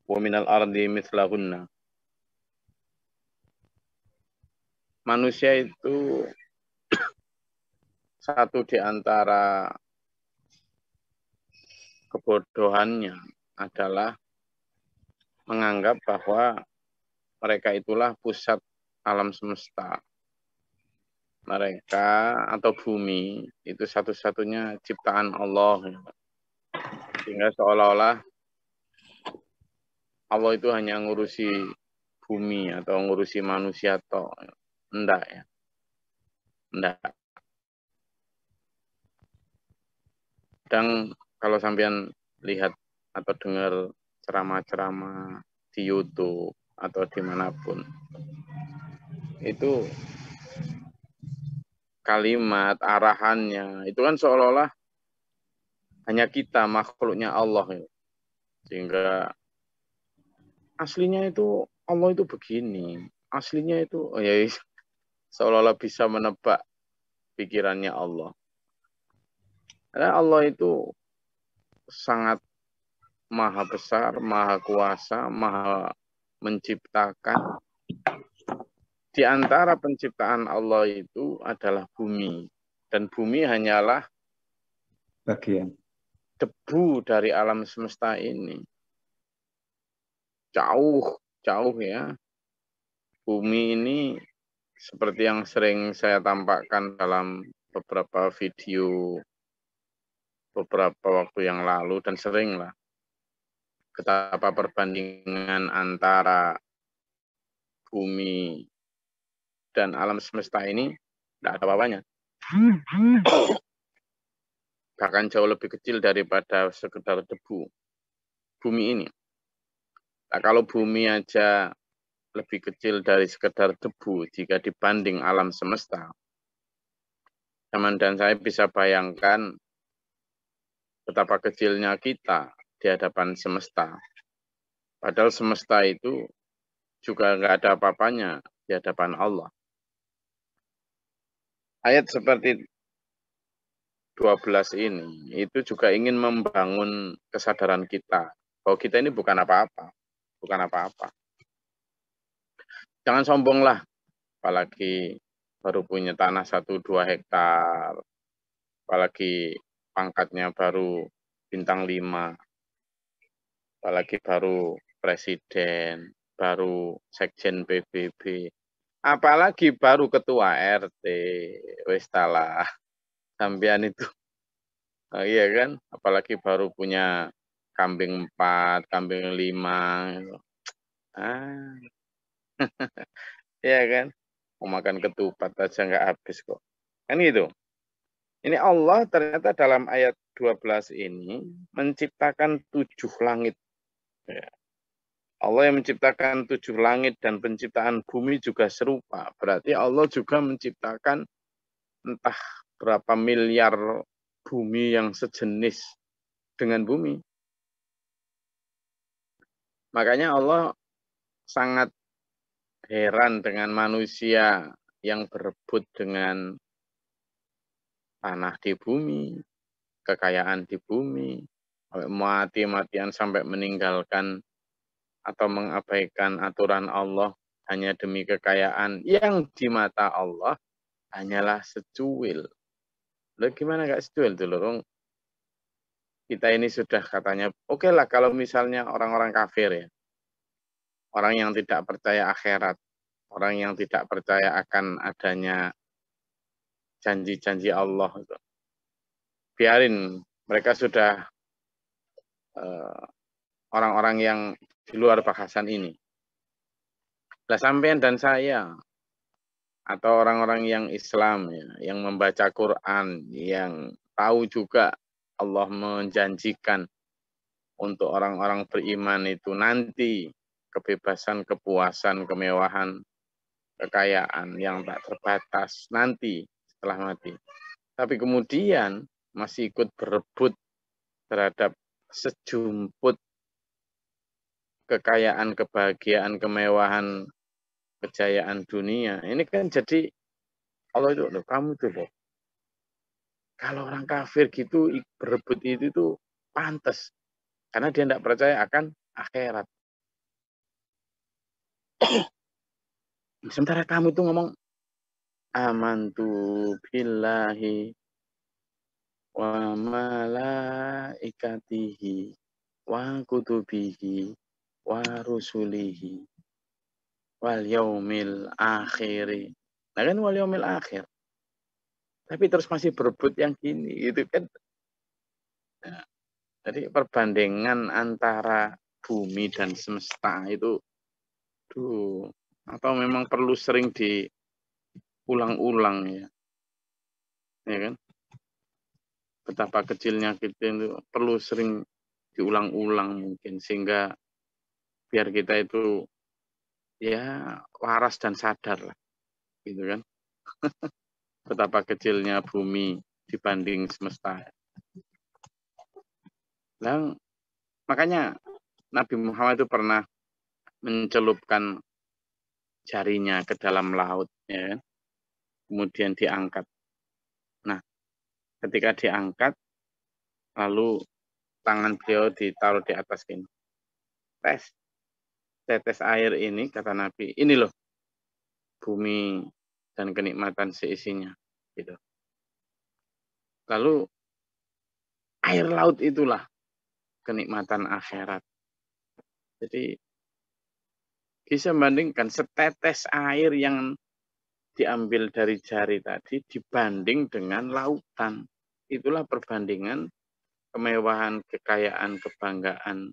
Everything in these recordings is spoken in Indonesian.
wa minal ardi mithlahunna. Manusia itu satu di antara kebodohannya adalah menganggap bahwa mereka itulah pusat alam semesta. Mereka atau bumi itu satu-satunya ciptaan Allah. Sehingga seolah-olah Allah itu hanya ngurusi bumi atau ngurusi manusia toh. Enggak ya. Enggak. Dan kalau sampean lihat atau dengar ceramah-ceramah di YouTube atau dimanapun, itu kalimat arahannya itu kan seolah-olah hanya kita makhluknya Allah ya. Sehingga aslinya itu Allah itu begini, aslinya itu ya seolah-olah bisa menebak pikirannya Allah. Karena Allah itu sangat maha besar, maha kuasa, maha menciptakan. Di antara penciptaan Allah itu adalah bumi. Dan bumi hanyalah bagian debu dari alam semesta ini. Jauh ya. Bumi ini seperti yang sering saya tampakkan dalam beberapa video beberapa waktu yang lalu dan sering lah. Betapa perbandingan antara bumi dan alam semesta ini tidak ada apa-apanya. Bahkan jauh lebih kecil daripada sekedar debu bumi ini. Nah, kalau bumi aja lebih kecil dari sekedar debu jika dibanding alam semesta, teman dan saya bisa bayangkan betapa kecilnya kita di hadapan semesta. Padahal semesta itu juga nggak ada apa-apanya di hadapan Allah. Ayat seperti 12 ini itu juga ingin membangun kesadaran kita bahwa kita ini bukan apa-apa, bukan apa-apa. Jangan sombong lah, apalagi baru punya tanah 1-2 hektar, apalagi pangkatnya baru bintang 5, apalagi baru presiden, baru sekjen PBB, apalagi baru ketua RT, wis talah. Sampean itu, oh iya kan, apalagi baru punya kambing 4, kambing 5, iya kan, mau makan ketupat aja nggak habis kok, kan gitu. Ini Allah ternyata dalam ayat 12 ini menciptakan 7 langit. Ya. Allah yang menciptakan 7 langit dan penciptaan bumi juga serupa. Berarti Allah juga menciptakan entah berapa miliar bumi yang sejenis dengan bumi. Makanya Allah sangat heran dengan manusia yang berebut dengan tanah di bumi, kekayaan di bumi, mati-matian sampai meninggalkan atau mengabaikan aturan Allah hanya demi kekayaan yang di mata Allah hanyalah secuil. Loh gimana gak secuil tuh lorong? Kita ini sudah katanya, oke lah kalau misalnya orang-orang kafir ya, orang yang tidak percaya akhirat, orang yang tidak percaya akan adanya janji-janji Allah. Biarin, mereka sudah orang-orang yang di luar bahasan ini. Lah sampean dan saya, atau orang-orang yang Islam, ya, yang membaca Quran, yang tahu juga Allah menjanjikan untuk orang-orang beriman itu nanti kebebasan, kepuasan, kemewahan, kekayaan yang tak terbatas nanti setelah mati. Tapi kemudian masih ikut berebut terhadap sejumput kekayaan, kebahagiaan, kemewahan, kejayaan dunia. Ini kan jadi Allah itu, loh, kamu tuh loh. Kalau orang kafir gitu berebut itu tuh pantas. Karena dia tidak percaya akan akhirat. Sementara kamu itu ngomong amantu billahi wa malaikatihi wa kutubihi wa rusulihi wal yaumil akhiri. Nah kan wal yaumil akhir. Tapi terus masih berebut yang gini, gitu kan. Nah, jadi perbandingan antara bumi dan semesta itu, atau memang perlu sering diulang-ulang ya kan? Betapa kecilnya kita itu perlu sering diulang-ulang mungkin sehingga biar kita itu ya waras dan sadar lah, gitu kan? Betapa kecilnya bumi dibanding semesta. Dan makanya Nabi Muhammad itu pernah mencelupkan jarinya ke dalam laut, ya kan? Kemudian diangkat. Nah, ketika diangkat, lalu tangan beliau ditaruh di atas ini. Tetes air ini, kata Nabi, ini loh bumi dan kenikmatan seisinya. Gitu. Lalu air laut itulah kenikmatan akhirat. Jadi bisa membandingkan setetes air yang diambil dari jari tadi dibanding dengan lautan. Itulah perbandingan kemewahan, kekayaan, kebanggaan,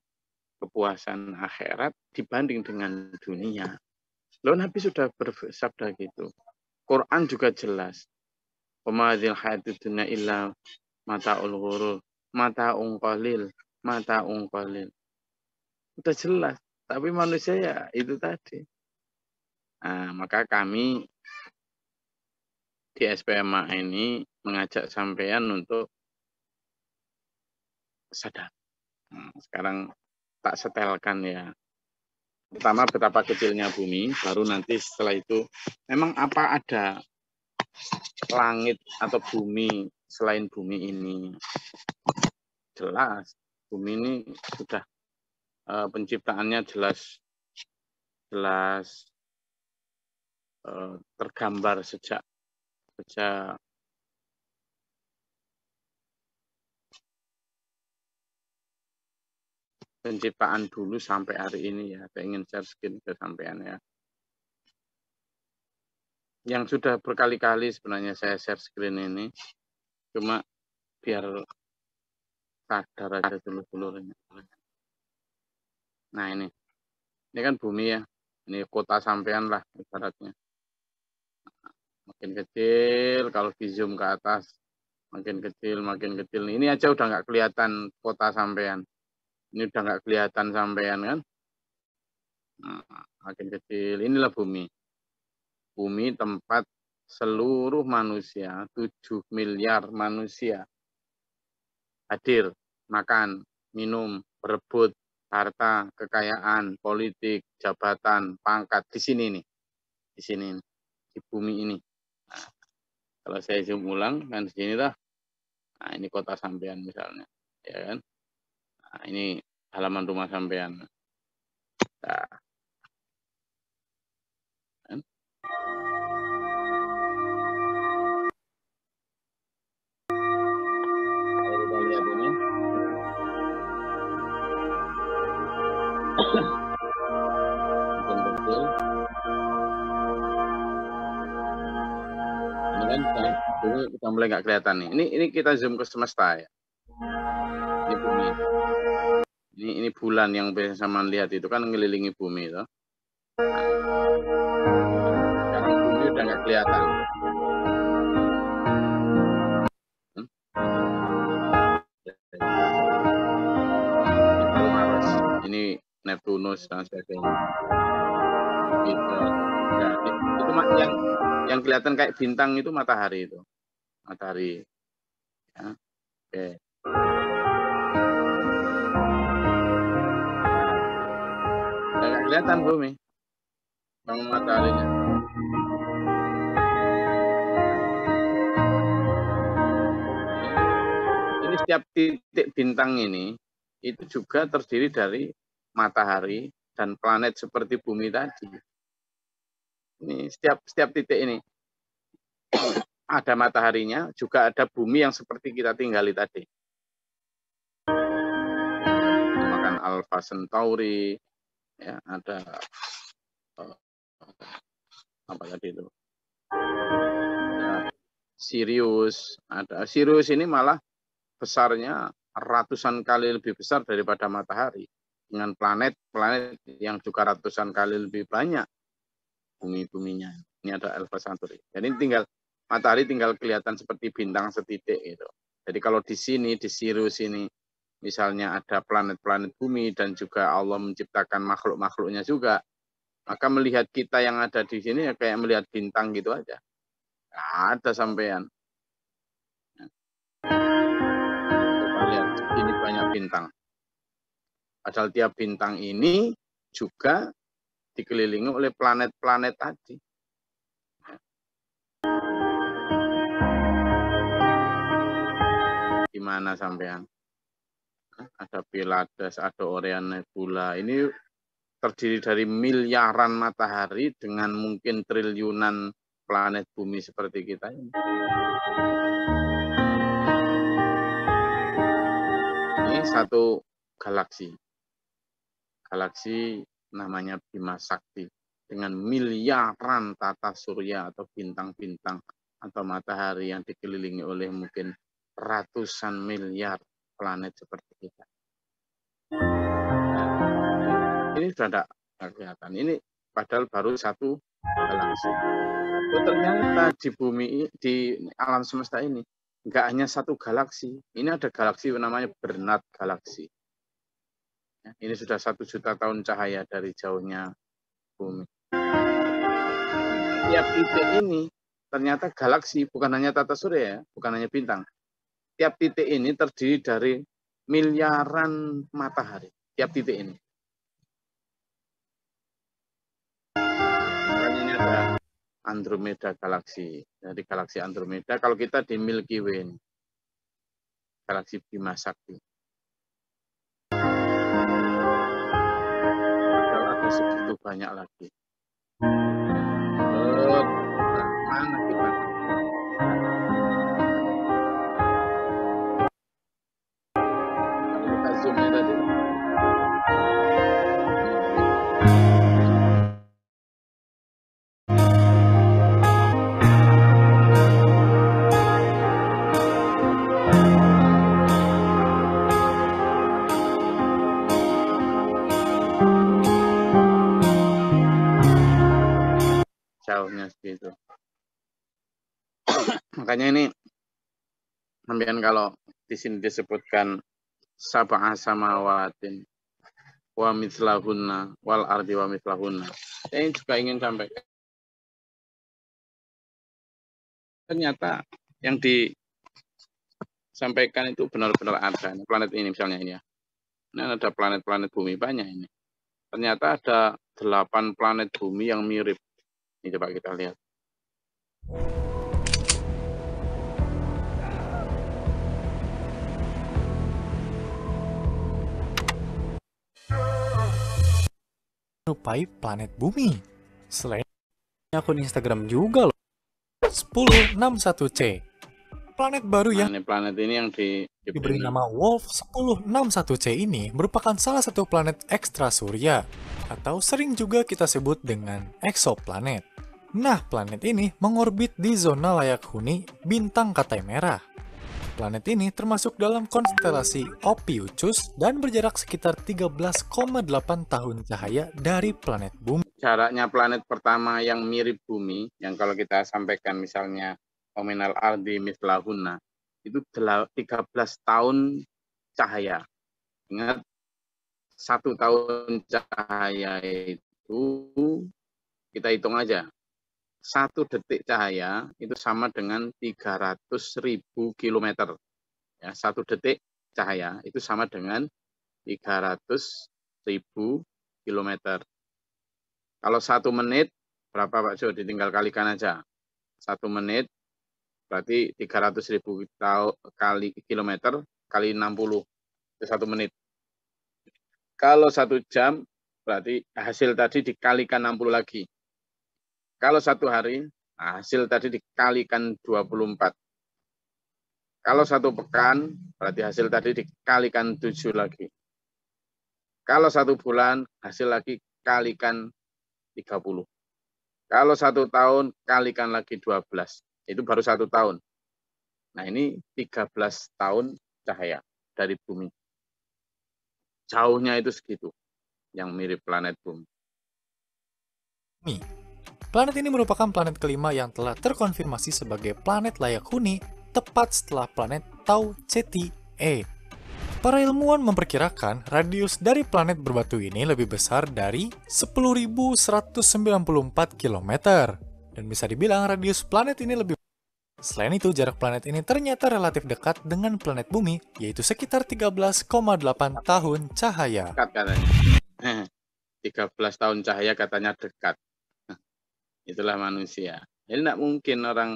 kepuasan akhirat dibanding dengan dunia. Lalu Nabi sudah bersabda gitu. Quran juga jelas. Wamadil hayatid dunya illa mata'ul ghurur, mata'un qalil, mata'un qalil. Sudah jelas. Tapi manusia ya itu tadi. Nah, maka kami di SPMA ini mengajak sampean untuk sadar. Nah, sekarang tak setelkan ya. Pertama betapa kecilnya bumi, baru nanti setelah itu memang apa ada langit atau bumi selain bumi ini. Jelas, bumi ini sudah penciptaannya jelas tergambar sejak penciptaan dulu sampai hari ini ya. Saya ingin share screen ke sampean ya. Yang sudah berkali-kali sebenarnya saya share screen ini, cuma biar sadar aja dulu. Nah ini kan bumi ya, ini kota sampean lah ibaratnya. Makin kecil, kalau di zoom ke atas, makin kecil. Ini aja udah nggak kelihatan kota sampean. Ini udah nggak kelihatan sampean kan. Nah, makin kecil, inilah bumi. Bumi tempat seluruh manusia, 7 miliar manusia hadir, makan, minum, berebut, harta, kekayaan, politik, jabatan, pangkat. Di sini nih. Di sini, di bumi ini. Nah, kalau saya zoom ulang, kan di sini lah. Nah, ini kota sampean misalnya. Ya kan? Nah, ini halaman rumah sampean. Nah, kan? Kalau kita lihat ini. Ini kan udah mulai nggak kelihatan nih. Ini kita zoom ke semesta ya. Ini bumi. Ini bulan yang biasa sama lihat itu kan ngelilingi bumi itu. Sekarang bumi udah nggak kelihatan. Ini Neptunus dan sebagainya. Gitu. Nah, itu yang kelihatan kayak bintang itu matahari itu. Matahari. Ya. Oke. Nggak kelihatan bumi. Yang mataharinya. Ini setiap titik bintang ini itu juga terdiri dari matahari dan planet seperti bumi tadi. Ini setiap titik ini ada mataharinya, juga ada bumi yang seperti kita tinggali tadi. Makan Alpha Centauri, ya ada apa tadi itu? Sirius, ada Sirius ini malah besarnya ratusan kali lebih besar daripada matahari, dengan planet-planet yang juga ratusan kali lebih banyak bumi-buminya. Ini ada Alpha Centauri. Jadi tinggal matahari tinggal kelihatan seperti bintang setitik gitu. Jadi kalau di sini di Sirius ini misalnya ada planet-planet bumi dan juga Allah menciptakan makhluk-makhluknya juga, maka melihat kita yang ada di sini ya kayak melihat bintang gitu aja. Nggak ada sampean. Coba lihat, ini banyak bintang. Padahal tiap bintang ini juga dikelilingi oleh planet-planet tadi. Gimana sampean? Ada Pleiades, ada Orion Nebula. Ini terdiri dari miliaran matahari dengan mungkin triliunan planet bumi seperti kita ini. Ini satu galaksi. Galaksi namanya Bima Sakti dengan miliaran tata surya atau bintang-bintang atau matahari yang dikelilingi oleh mungkin ratusan miliar planet seperti kita. Ini sudah tidak kelihatan. Ini padahal baru satu galaksi. Ternyata di bumi, di alam semesta ini nggak hanya satu galaksi. Ini ada galaksi namanya Bernard Galaksi. Ini sudah 1 juta tahun cahaya dari jauhnya bumi. Tiap titik ini ternyata galaksi, bukan hanya tata surya ya, bukan hanya bintang. Tiap titik ini terdiri dari miliaran matahari. Tiap titik ini. Makanya ini ada Andromeda Galaksi. Dari galaksi Andromeda, kalau kita di Milky Way, galaksi Bima Sakti. Padahal ada segitu banyak lagi. Mana kita? Kalau kita zoom tadi. Jauhnya segitu. Makanya ini sampean kalau di sini disebutkan sab'a samawatin wa mithlahunna wal ardi wa mithlahunna. Saya juga ingin sampaikan. Ternyata yang disampaikan itu benar-benar ada. Planet ini misalnya ini ya. Ini ada planet-planet bumi banyak ini. Ternyata ada 8 planet bumi yang mirip. Ini coba kita lihat. Menyerupai planet bumi. Selain akun Instagram juga loh. 1061C. Planet baru yang planet ini yang diberi nama Wolf 1061C ini merupakan salah satu planet ekstra surya atau sering juga kita sebut dengan eksoplanet. Nah, planet ini mengorbit di zona layak huni bintang Katai Merah. Planet ini termasuk dalam konstelasi Ophiuchus dan berjarak sekitar 13,8 tahun cahaya dari planet bumi. Jaraknya planet pertama yang mirip bumi, yang kalau kita sampaikan misalnya nominal ardi mithlahunna, itu 13 tahun cahaya. Ingat, 1 tahun cahaya itu kita hitung aja. 1 detik cahaya itu sama dengan 300.000 kilometer. Ya, 1 detik cahaya itu sama dengan 300.000 kilometer. Kalau 1 menit, berapa Pak Jo? Ditinggal kalikan aja. 1 menit berarti 300.000 kali kilometer kali 60. Itu 1 menit. Kalau 1 jam, berarti hasil tadi dikalikan 60 lagi. Kalau satu hari, hasil tadi dikalikan 24. Kalau satu pekan, berarti hasil tadi dikalikan 7 lagi. Kalau satu bulan, hasil lagi kalikan 30. Kalau satu tahun, kalikan lagi 12. Itu baru satu tahun. Nah, ini 13 tahun cahaya dari bumi. Jauhnya itu segitu, yang mirip planet bumi. Planet ini merupakan planet kelima yang telah terkonfirmasi sebagai planet layak huni tepat setelah planet Tau Ceti E. Para ilmuwan memperkirakan radius dari planet berbatu ini lebih besar dari 10.194 km. Dan bisa dibilang radius planet ini lebih. Selain itu, jarak planet ini ternyata relatif dekat dengan planet bumi, yaitu sekitar 13,8 tahun cahaya. Dekat katanya. 13 tahun cahaya katanya dekat. Itulah manusia. Jadi tidak mungkin orang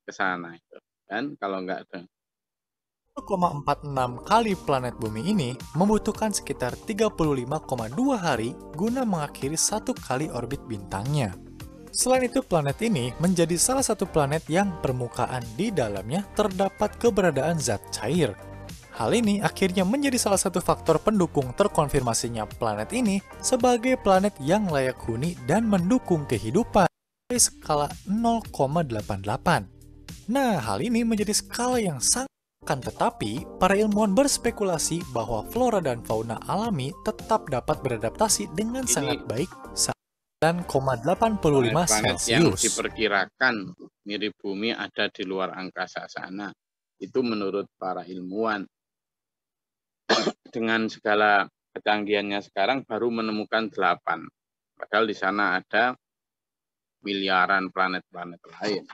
ke sana itu kan kalau nggak ada. 1,46 kali planet bumi ini membutuhkan sekitar 35,2 hari guna mengakhiri satu kali orbit bintangnya. Selain itu, planet ini menjadi salah satu planet yang permukaan di dalamnya terdapat keberadaan zat cair. Hal ini akhirnya menjadi salah satu faktor pendukung terkonfirmasinya planet ini sebagai planet yang layak huni dan mendukung kehidupan dari skala 0,88. Nah, hal ini menjadi skala yang sangat tetapi para ilmuwan berspekulasi bahwa flora dan fauna alami tetap dapat beradaptasi dengan sangat baik 9,85 planet yang Celcius. diperkirakan mirip bumi ada di luar angkasa sana. Itu menurut para ilmuwan. Dengan segala kecanggihannya sekarang baru menemukan 8. Padahal di sana ada miliaran planet-planet lain.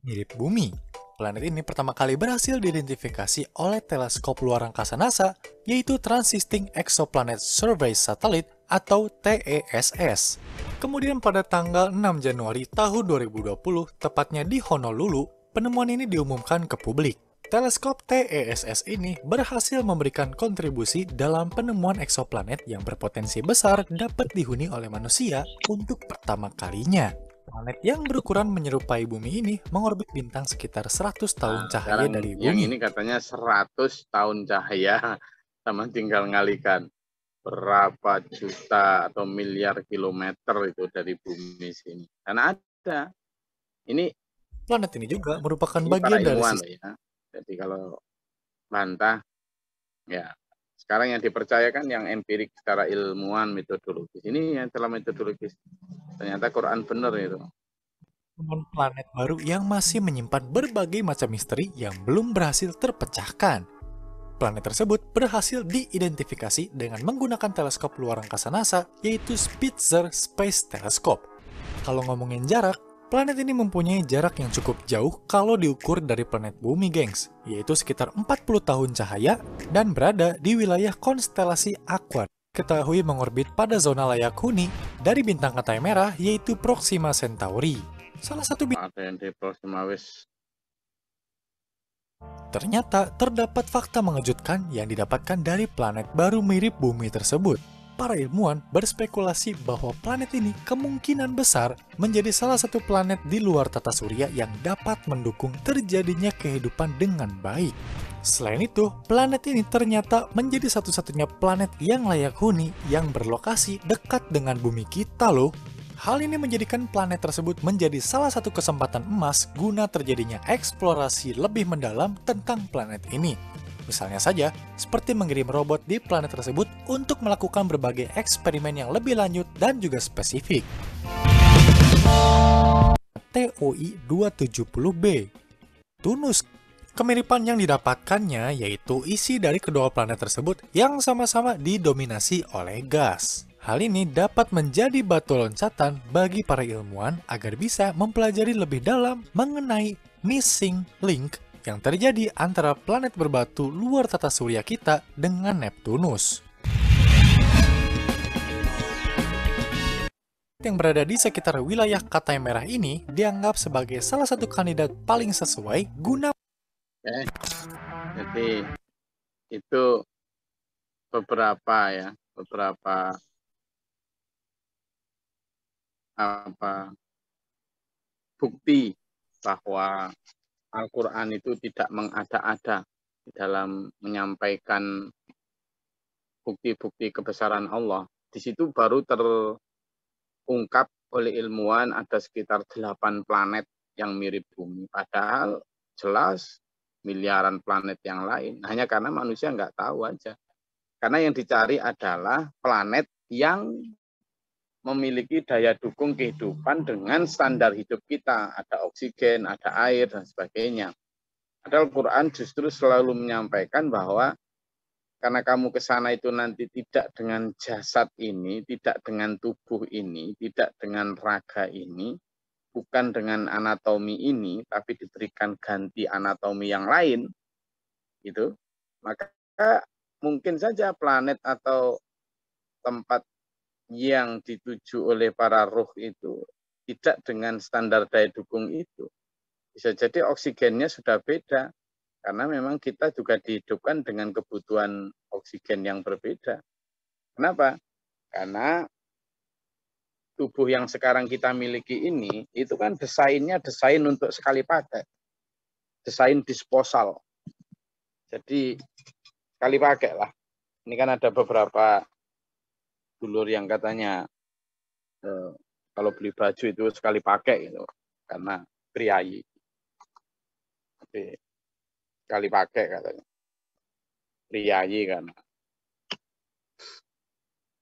Mirip bumi, planet ini pertama kali berhasil diidentifikasi oleh teleskop luar angkasa NASA, yaitu Transiting Exoplanet Survey Satellite atau TESS. Kemudian pada tanggal 6 Januari tahun 2020, tepatnya di Honolulu, penemuan ini diumumkan ke publik. Teleskop TESS ini berhasil memberikan kontribusi dalam penemuan eksoplanet yang berpotensi besar dapat dihuni oleh manusia untuk pertama kalinya. Planet yang berukuran menyerupai bumi ini mengorbit bintang sekitar 100 tahun cahaya dari bumi. Yang ini katanya 100 tahun cahaya, sama tinggal ngalikan berapa juta atau miliar kilometer itu dari bumi sini. Karena ada. Ini planet ini juga merupakan bagian dari ya. Jadi kalau bantah, ya sekarang yang dipercayakan yang empirik secara ilmuwan metodologis. Ini yang telah metodologis. Ternyata Quran benar itu. Planet baru yang masih menyimpan berbagai macam misteri yang belum berhasil terpecahkan. Planet tersebut berhasil diidentifikasi dengan menggunakan teleskop luar angkasa NASA, yaitu Spitzer Space Telescope. Kalau ngomongin jarak, planet ini mempunyai jarak yang cukup jauh kalau diukur dari planet bumi, gengs, yaitu sekitar 40 tahun cahaya dan berada di wilayah konstelasi Aquarius. Ketahui mengorbit pada zona layak huni dari bintang Katai Merah, yaitu Proxima Centauri. Salah satu bintang ternyata terdapat fakta mengejutkan yang didapatkan dari planet baru mirip bumi tersebut. Para ilmuwan berspekulasi bahwa planet ini kemungkinan besar menjadi salah satu planet di luar tata surya yang dapat mendukung terjadinya kehidupan dengan baik. Selain itu, planet ini ternyata menjadi satu-satunya planet yang layak huni yang berlokasi dekat dengan bumi kita loh. Hal ini menjadikan planet tersebut menjadi salah satu kesempatan emas guna terjadinya eksplorasi lebih mendalam tentang planet ini. Misalnya saja, seperti mengirim robot di planet tersebut untuk melakukan berbagai eksperimen yang lebih lanjut dan juga spesifik. TOI-270b Tunus. Kemiripan yang didapatkannya yaitu isi dari kedua planet tersebut yang sama-sama didominasi oleh gas. Hal ini dapat menjadi batu loncatan bagi para ilmuwan agar bisa mempelajari lebih dalam mengenai missing link yang terjadi antara planet berbatu luar tata surya kita dengan Neptunus. Yang berada di sekitar wilayah Katai Merah ini dianggap sebagai salah satu kandidat paling sesuai guna. Jadi itu beberapa bukti bahwa Al-Quran itu tidak mengada-ada di dalam menyampaikan bukti-bukti kebesaran Allah. Di situ baru terungkap oleh ilmuwan ada sekitar 8 planet yang mirip bumi. Padahal jelas miliaran planet yang lain. Hanya karena manusia nggak tahu aja. Karena yang dicari adalah planet yang memiliki daya dukung kehidupan dengan standar hidup kita. Ada oksigen, ada air, dan sebagainya. Padahal Al-Quran justru selalu menyampaikan bahwa karena kamu ke sana itu nanti tidak dengan jasad ini, tidak dengan tubuh ini, tidak dengan raga ini, bukan dengan anatomi ini, tapi diberikan ganti anatomi yang lain, gitu. Maka mungkin saja planet atau tempat yang dituju oleh para ruh itu tidak dengan standar daya dukung itu. Bisa jadi oksigennya sudah beda, karena memang kita juga dihidupkan dengan kebutuhan oksigen yang berbeda. Kenapa? Karena tubuh yang sekarang kita miliki ini, itu kan desainnya desain untuk sekali pakai. Desain disposal. Jadi sekali pakai lah. Ini kan ada beberapa dulur yang katanya kalau beli baju itu sekali pakai gitu, karena priayi. Tapi sekali pakai katanya. Priayi kan.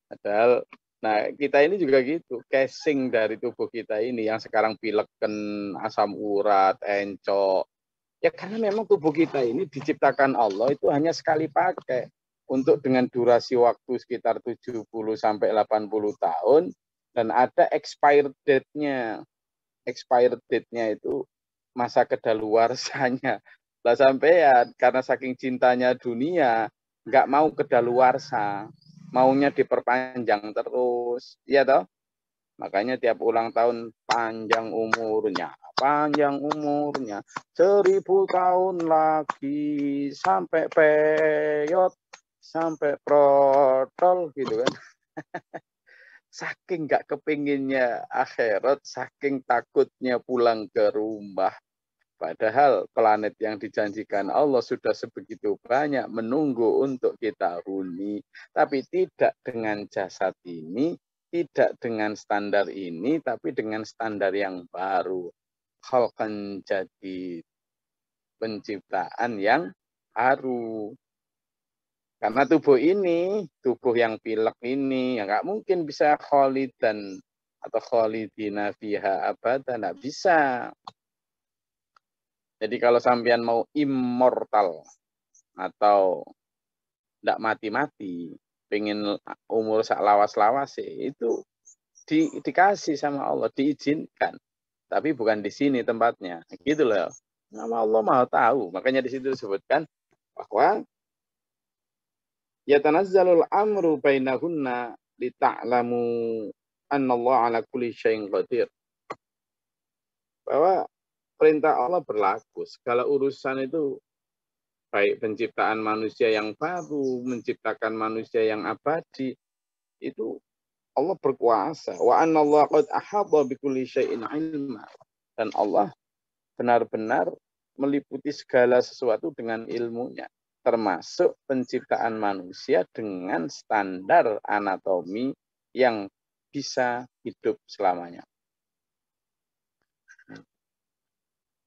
Padahal, nah kita ini juga gitu, casing dari tubuh kita ini yang sekarang pileken, asam urat, encok. Ya karena memang tubuh kita ini diciptakan Allah itu hanya sekali pakai. Untuk dengan durasi waktu sekitar 70 sampai 80 tahun dan ada expired date-nya. Expired date-nya itu masa kedaluarsanya. Lah sampean karena saking cintanya dunia nggak mau kedaluarsa, maunya diperpanjang terus, iya toh? Makanya tiap ulang tahun panjang umurnya 1000 tahun lagi sampai peyot, sampai protol gitu kan. Saking nggak kepinginnya akhirat, saking takutnya pulang ke rumah. Padahal planet yang dijanjikan Allah sudah sebegitu banyak menunggu untuk kita huni. Tapi tidak dengan jasad ini, tidak dengan standar ini, tapi dengan standar yang baru. Khalqan jadi penciptaan yang baru. Karena tubuh ini, tubuh yang pilek ini, ya nggak mungkin bisa khalidan atau khalidina fiha abadan, nggak bisa. Jadi kalau sampean mau immortal atau tidak mati-mati, pengen umur sak lawas-lawas itu dikasih sama Allah, diizinkan. Tapi bukan di sini tempatnya. Gitu loh. Nama Allah Maha tahu. Makanya di situ disebutkan bahwa yatanazzalul amru bainahunna lita'lamu annallaha ala kulli syai'in qadir. Bahwa perintah Allah berlaku. Segala urusan itu baik penciptaan manusia yang baru, menciptakan manusia yang abadi, itu Allah berkuasa. Wa annallaha qad ahata bikulli syai'in ilma. Dan Allah benar-benar meliputi segala sesuatu dengan ilmunya, termasuk penciptaan manusia dengan standar anatomi yang bisa hidup selamanya.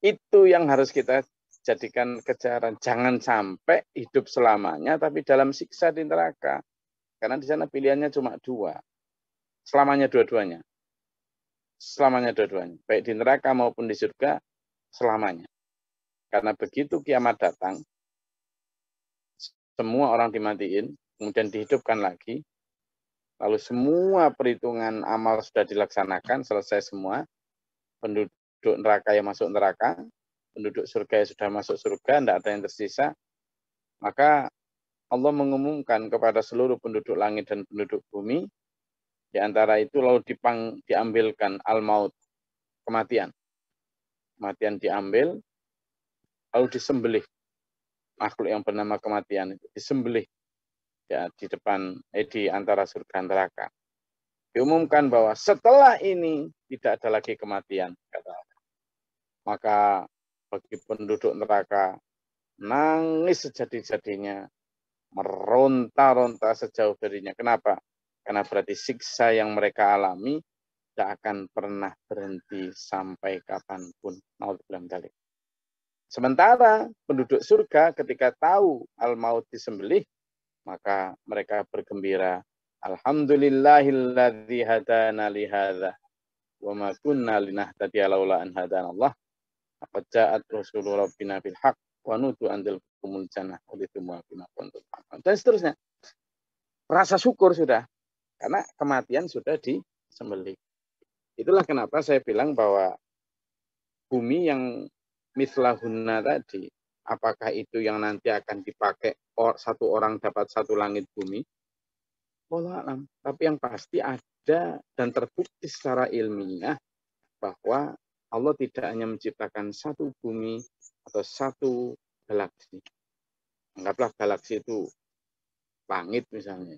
Itu yang harus kita jadikan kejaran. Jangan sampai hidup selamanya, tapi dalam siksa di neraka. Karena di sana pilihannya cuma dua. Selamanya dua-duanya. Selamanya dua-duanya. Baik di neraka maupun di surga, selamanya. Karena begitu kiamat datang, semua orang dimatiin, kemudian dihidupkan lagi, lalu semua perhitungan amal sudah dilaksanakan, selesai semua, penduduk neraka yang masuk neraka, penduduk surga yang sudah masuk surga, tidak ada yang tersisa, maka Allah mengumumkan kepada seluruh penduduk langit dan penduduk bumi, di antara itu lalu diambilkan al-maut, kematian. Kematian diambil, lalu disembelih. Makhluk yang bernama kematian itu disembelih ya di depan di antara surga neraka. Diumumkan bahwa setelah ini tidak ada lagi kematian, kata Allah. Maka bagi penduduk neraka nangis sejadi-jadinya, meronta-ronta sejauh dirinya. Kenapa? Karena berarti siksa yang mereka alami tidak akan pernah berhenti sampai kapanpun. Sementara penduduk surga ketika tahu al-maut disembelih, maka mereka bergembira. Alhamdulillahilladzi hadana li hadza wa ma kunna linahtadiya laula an hadanallah. Laqad ja'at rusulu rabbina bil haqq wa nutu andil kumul jannah ulitumu bima kuntum. Dan seterusnya. Rasa syukur sudah karena kematian sudah disembelih. Itulah kenapa saya bilang bahwa bumi yang mislahunna tadi, apakah itu yang nanti akan dipakai satu orang dapat satu langit bumi? Wallahu a'lam. Tapi yang pasti ada dan terbukti secara ilmiah bahwa Allah tidak hanya menciptakan satu bumi atau satu galaksi. Anggaplah galaksi itu langit misalnya.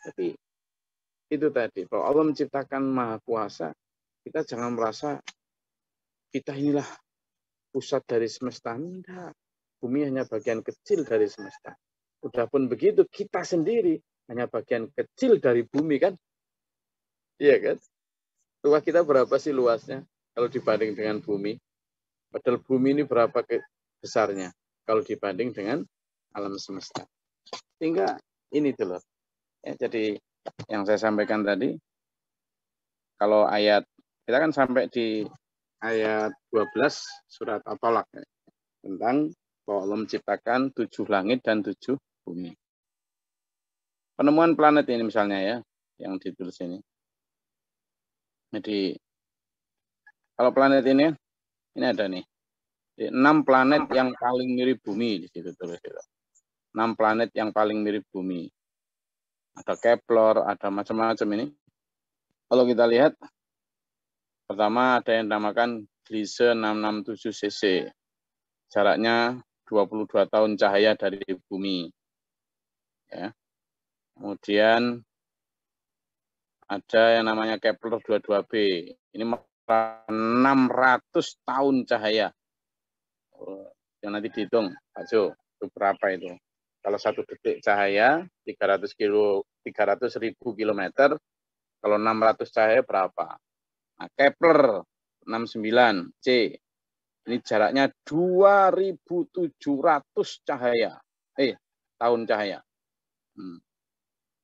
Tapi itu tadi, bahwa Allah menciptakan Maha Kuasa, kita jangan merasa kita inilah pusat dari semesta. Enggak. Bumi hanya bagian kecil dari semesta. Udah pun begitu, kita sendiri hanya bagian kecil dari bumi kan? Iya kan? Rumah kita berapa sih luasnya kalau dibanding dengan bumi? Padahal bumi ini berapa besarnya kalau dibanding dengan alam semesta. Sehingga ini tuh loh. Ya, jadi yang saya sampaikan tadi, kalau ayat, kita kan sampai di ayat 12 surat At-Tolak ya, tentang bahwa Allah menciptakan 7 langit dan 7 bumi. Penemuan planet ini misalnya ya, yang ditulis ini. Jadi, kalau planet ini ada nih. 6 planet yang paling mirip bumi di situ tulis itu. 6 planet yang paling mirip bumi. Ada Kepler, ada macam-macam ini. Kalau kita lihat, pertama ada yang dinamakan Gliese 667cc. Jaraknya 22 tahun cahaya dari bumi. Ya. Kemudian ada yang namanya Kepler 22b. Ini 600 tahun cahaya. Yang nanti dihitung, Pak Jo, itu berapa itu? Kalau 1 detik cahaya 300.000 kilometer, kalau 600 cahaya berapa? Nah, Kepler 69c. Ini jaraknya 2.700 cahaya. Tahun cahaya.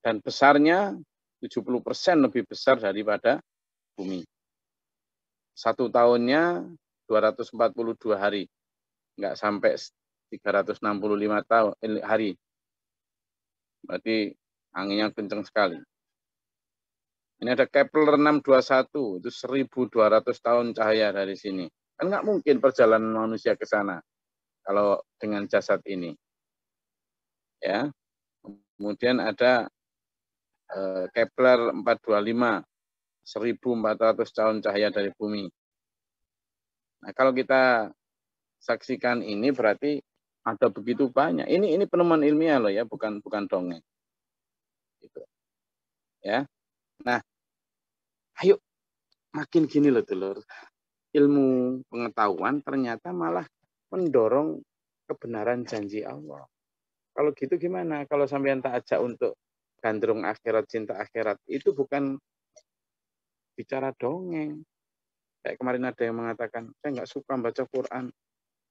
Dan besarnya 70% lebih besar daripada bumi. 1 tahunnya 242 hari. Enggak sampai 365 tahun hari. Berarti anginnya kencang sekali. Ini ada Kepler 621, itu 1.200 tahun cahaya dari sini. Kan nggak mungkin perjalanan manusia ke sana kalau dengan jasad ini. Ya. Kemudian ada Kepler 425, 1.400 tahun cahaya dari bumi. Nah, kalau kita saksikan ini berarti ada begitu banyak. Ini penemuan ilmiah loh ya, bukan dongeng. Gitu. Ya. Nah, ayo makin gini loh dulur. Ilmu pengetahuan ternyata malah mendorong kebenaran janji Allah. Kalau gitu gimana? Kalau sampean tak ajak untuk gandrung akhirat, cinta akhirat, itu bukan bicara dongeng. Kayak kemarin ada yang mengatakan, saya nggak suka baca Quran.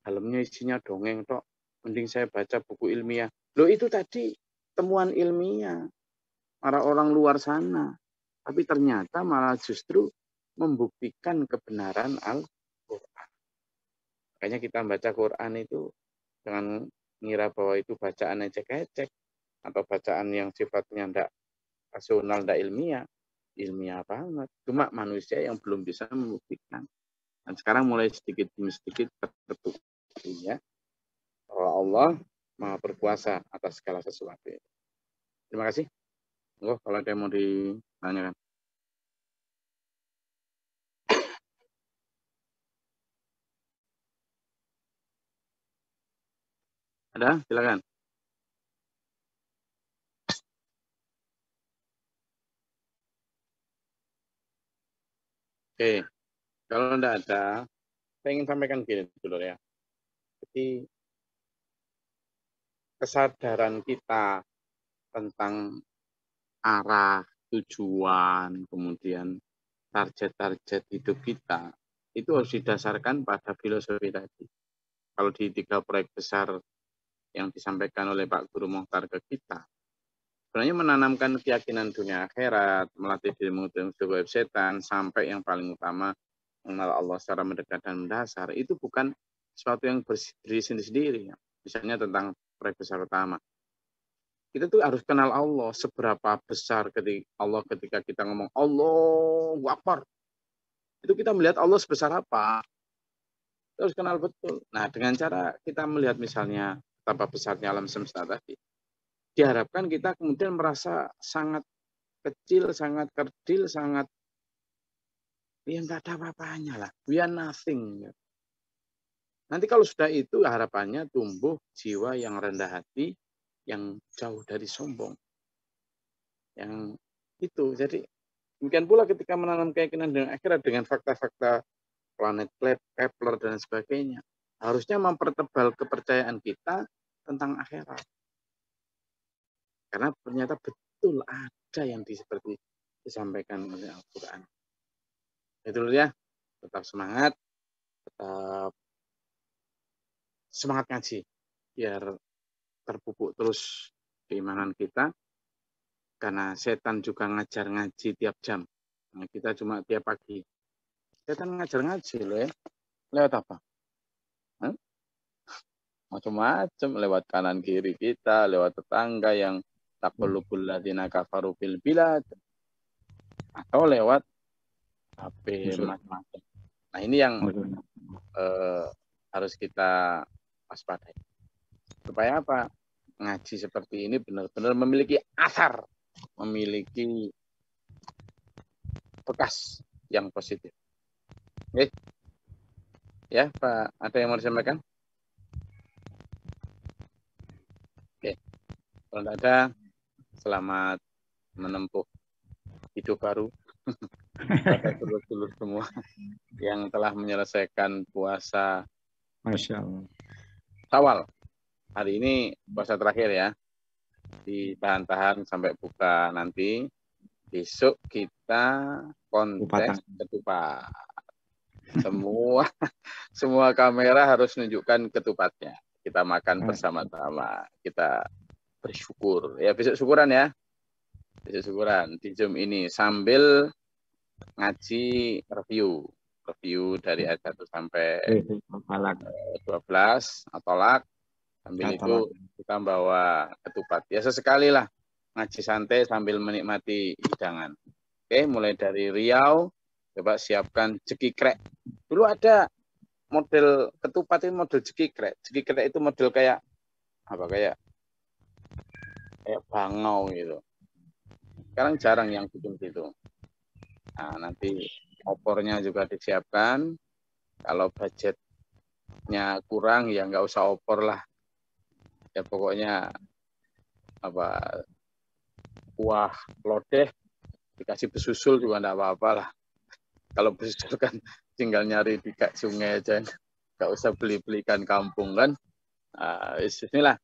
Dalamnya isinya dongeng tok. Mending saya baca buku ilmiah. Loh itu tadi temuan ilmiah. Para orang luar sana. Tapi ternyata malah justru membuktikan kebenaran Al-Quran. Makanya kita baca Quran itu jangan ngira bahwa itu bacaan ecek-ecek. Atau bacaan yang sifatnya tidak rasional, tidak ilmiah. Ilmiah banget. Cuma manusia yang belum bisa membuktikan. Dan sekarang mulai sedikit demi sedikit terbukti ya, bahwa Allah Maha berkuasa atas segala sesuatu. Terima kasih. Kalau ada yang mau ditanyakan. Ada? Silakan. Oke, kalau tidak ada, saya ingin sampaikan gini dulu ya. Jadi kesadaran kita tentang arah, tujuan, kemudian target-target hidup kita, itu harus didasarkan pada filosofi tadi. Kalau di 3 proyek besar yang disampaikan oleh Pak Guru Mokhtar ke kita, sebenarnya menanamkan keyakinan dunia akhirat, melatih diri mengutamakan sebuah setan, sampai yang paling utama, mengenal Allah secara mendekat dan mendasar, itu bukan sesuatu yang berdiri sendiri-sendiri. Misalnya tentang proyek besar pertama. Kita tuh harus kenal Allah seberapa besar ketika kita ngomong Allahu Akbar. Itu kita melihat Allah sebesar apa. Kita harus kenal betul. Nah, dengan cara kita melihat misalnya betapa besarnya alam semesta tadi, diharapkan kita kemudian merasa sangat kecil, sangat kerdil, sangat ya nggak ada apa-apanya lah. We are nothing. Nanti kalau sudah itu harapannya tumbuh jiwa yang rendah hati, yang jauh dari sombong. Yang itu. Jadi demikian pula ketika menanam keyakinan dengan akhirat dengan fakta-fakta planet Kepler dan sebagainya, harusnya mempertebal kepercayaan kita tentang akhirat. Karena ternyata betul ada yang seperti disampaikan oleh Al-Quran. Itu ya, tetap semangat, tetap semangat ngaji, biar terpupuk terus keimanan kita, karena setan juga ngajar ngaji tiap jam. Nah, kita cuma tiap pagi. Setan ngajar ngaji loh ya. Lewat apa? Macam-macam, lewat kanan kiri kita, lewat tetangga yang taqallubul ladzina kafaru fil bilad, atau lewat HP macam-macam. Nah, ini yang harus kita waspadai. Supaya apa? Ngaji seperti ini benar-benar memiliki asar, memiliki bekas yang positif. Oke. Ya, Pak, ada yang mau disampaikan? Oke. Kalau tidak ada, selamat menempuh hidup baru. Pada dulur-dulur semua yang telah menyelesaikan puasa Masya Allah. Syawal. Hari ini puasa terakhir ya. Ditahan-tahan sampai buka nanti. Besok kita kontes ketupat. Semua kamera harus menunjukkan ketupatnya. Kita makan bersama-sama. Kita bersyukur. Ya, besok syukuran ya. Besok syukuran di Zoom ini sambil ngaji review dari ayat 1 sampai 12 atau lak. Sambil itu kita bawa ketupat. Ya sesekali lah ngaji santai sambil menikmati hidangan. Oke, mulai dari Riau, coba siapkan cekikrek. Dulu ada model ketupat itu model cekikrek. Cekikrek itu model kayak apa, kayak bangau gitu. Sekarang jarang yang bikin gitu. Nah, nanti opornya juga disiapkan. Kalau budgetnya kurang ya nggak usah opor lah. Ya pokoknya apa, kuah lodeh dikasih besusul juga enggak apa-apa lah. Kalau besusul kan tinggal nyari di sungai aja, nggak usah beli ikan kampung kan. Bismillah.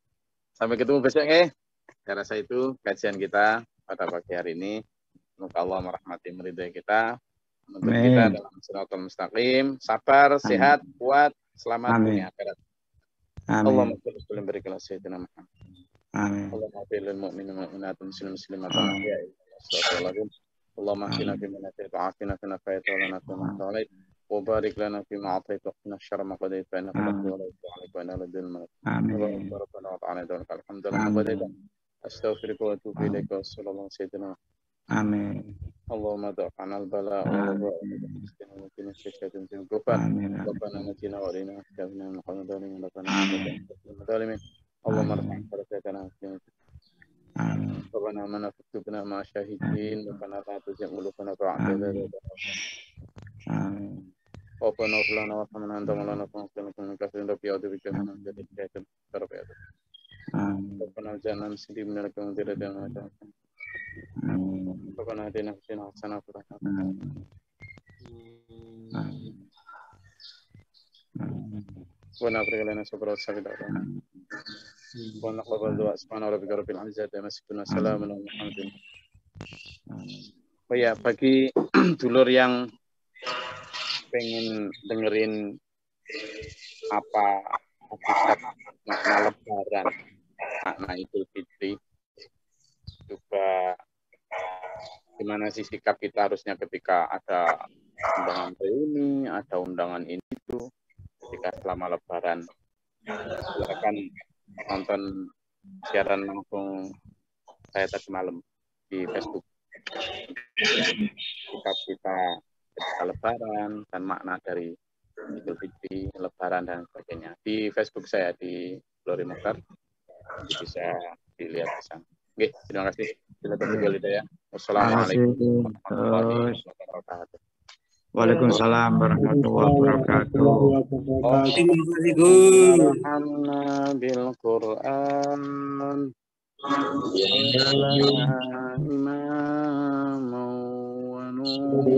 Sampai ketemu besok ya. Saya rasa itu kajian kita pada pagi hari ini. Semoga Allah merahmati meridai kita. Untuk kita dalam Shiratal Mustaqim, sabar, sehat, kuat, selamat dunia akhirat. Allahumma shalli wa sallim barik ala sayyidina Muhammad. Amin. Allahumma bil mu'minin wa mu'minat muslimatin ahya'i wa Allahumma ahdina fi man hadayt wa afina fi man afayt wa lana fi man tawallayt wa barik lana fi ma atayt wa qina syarra ma qadayt fa innaka taqdi wa la yuqda 'alayka wa innaka la tudhillu man Amin. Rabbana wa ta'ala alhamdulillah qadayt. Astaghfiruka wa atubu ilaika wa sallallahu sayyidina Amin. Allahumma da'ana al-bala wa al-miskin wa qina syaitan min kufar. Rabbana natina wa lina kafina min qadarimin rabbana Allahumma arham barakatana Amin. Rabbana amana faktubna ma syahidin Rabbana la tuzigh qulubana ba'da idh hadaytana. Amin. Rabbana ighfir lana warhamna anta mawlana fansurna 'alal kafirin rabbi a'udzu bika min syarri rabbi. Amin. Rabbana ij'alna muslimin laka wa mutiratan wa Amin. Rabbana atina fid dunya hasanah wa fil akhirati hasanah. wa nafriq lana sabra wa sabila wa naqbal doa subhana rabbika rabbil izzati amma yasifun wa salamun alal mursalin. Oh ya, bagi dulur yang pengen dengerin apa hakikat makna Lebaran, makna Idul Fitri, juga gimana sih sikap kita harusnya ketika ada undangan reuni, ada undangan ini itu, ketika selama Lebaran. Silakan nonton siaran langsung saya tadi malam di Facebook. Sikap kita ketika Lebaran dan makna dari Idul Fitri, Lebaran dan sebagainya. Di Facebook saya di Glory Mokhtar bisa dilihat di sana. Oke, terima kasih. Wassalamualaikum warahmatullahi wabarakatuh. Waalaikumsalam warahmatullahi wabarakatuh. Alhamdulillah bil Quran. Imam wa nur